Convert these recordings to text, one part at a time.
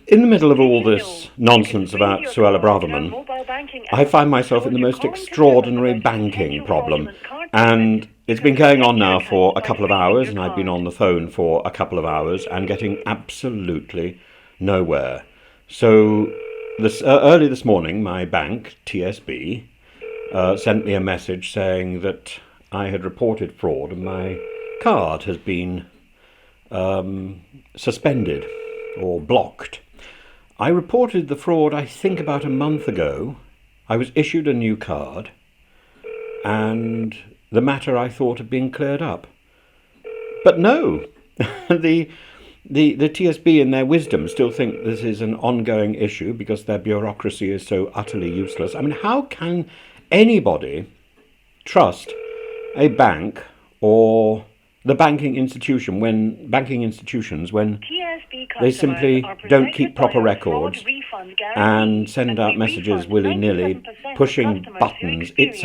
In the middle of all this nonsense about Suella Braverman, I find myself in the most extraordinary banking problem. And it's been going on now for a couple of hours, and I've been on the phone for a couple of hours and getting absolutely nowhere. So early this morning, my bank, TSB, sent me a message saying that I had reported fraud and my card has been suspended or blocked. I reported the fraud, I think, about a month ago. I was issued a new card, and the matter, I thought, had been cleared up. But no, the TSB in their wisdom still think this is an ongoing issue because their bureaucracy is so utterly useless. I mean, how can anybody trust a bank or the banking institutions when they simply don't keep proper records and send out messages willy-nilly, pushing buttons? It's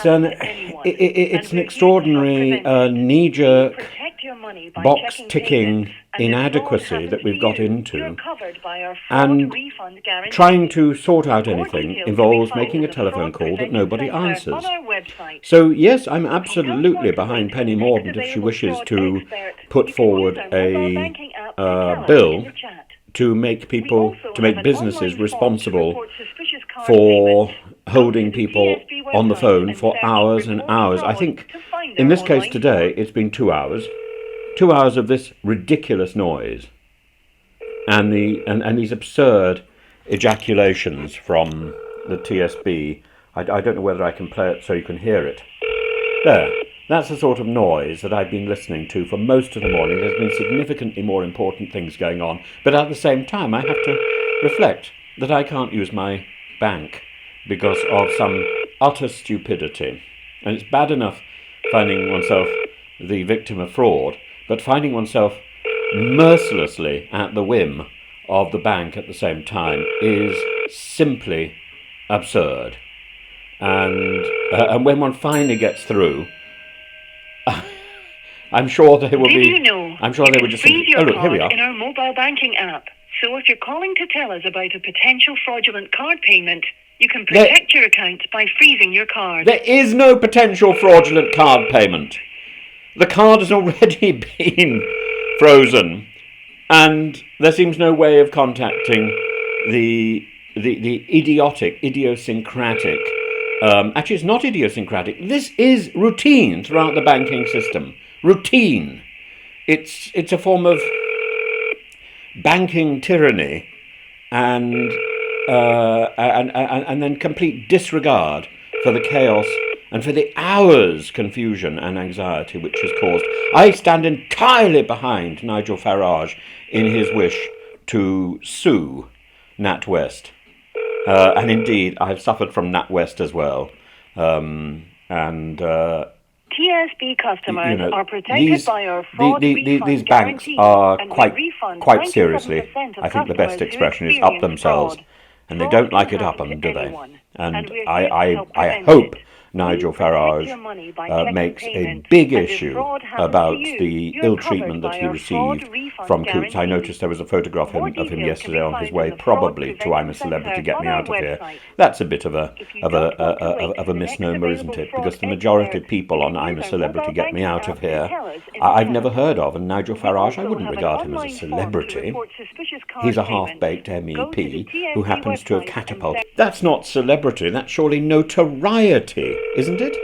an extraordinary knee-jerk, box-ticking inadequacy that we've got into, and trying to sort out anything involves making a telephone call that nobody answers. So yes, I'm absolutely behind Penny Mordaunt if she wishes to put forward a bill to make businesses responsible for holding people on the phone for hours and hours. I think in this case today it's been 2 hours. 2 hours of this ridiculous noise and these absurd ejaculations from the TSB. I don't know whether I can play it so you can hear it. There. That's the sort of noise that I've been listening to for most of the morning. There's been significantly more important things going on, but at the same time I have to reflect that I can't use my bank because of some utter stupidity. And it's bad enough finding oneself the victim of fraud, but finding oneself mercilessly at the whim of the bank at the same time is simply absurd. And when one finally gets through, I'm sure they will be. Did you know I'm sure you they can would just freeze simply. your Oh, look, here we card are. in our mobile banking app. So if you're calling to tell us about a potential fraudulent card payment, you can protect your account by freezing your card. There is no potential fraudulent card payment. The card has already been frozen, and there seems no way of contacting the idiosyncratic. Actually, it's not idiosyncratic. This is routine throughout the banking system. Routine. It's a form of banking tyranny, and then complete disregard for the chaos and for the hours confusion and anxiety which is caused. I stand entirely behind Nigel Farage in his wish to sue NatWest. And indeed, I've suffered from NatWest as well. TSB customers are protected by our fraud these refund banks guarantee, are and we quite refund seriously, 97% of I think the best customers who expression is up experience themselves, fraud. and they Fraud don't like can it up happen them, to do they? anyone, And we're here to help I prevent hope it. Nigel Please protect Farage your money by checking makes a payments, big and if issue fraud happens about to you, the you're ill covered treatment that by he our fraud received refund from Coots. I guarantee. noticed there was a photograph More of him details can yesterday be on found his in way, the Fraud probably to I'm a Prevention Celebrity, Centre Get Me on our Out of here. website. That's a bit of a If you don't want to wait for the next misnomer, isn't available it? fraud Because the majority of expert, people you on can I'm a use our Celebrity, mobile Get Me banking Out app of to here tell us in the I've chat. never heard of, and Nigel We Farage, I also wouldn't have an regard him as a online form to celebrity. report suspicious card He's a payments. half-baked Go to the MEP TSB who happens to have website and catapulted. That's not celebrity, that's surely notoriety, isn't it?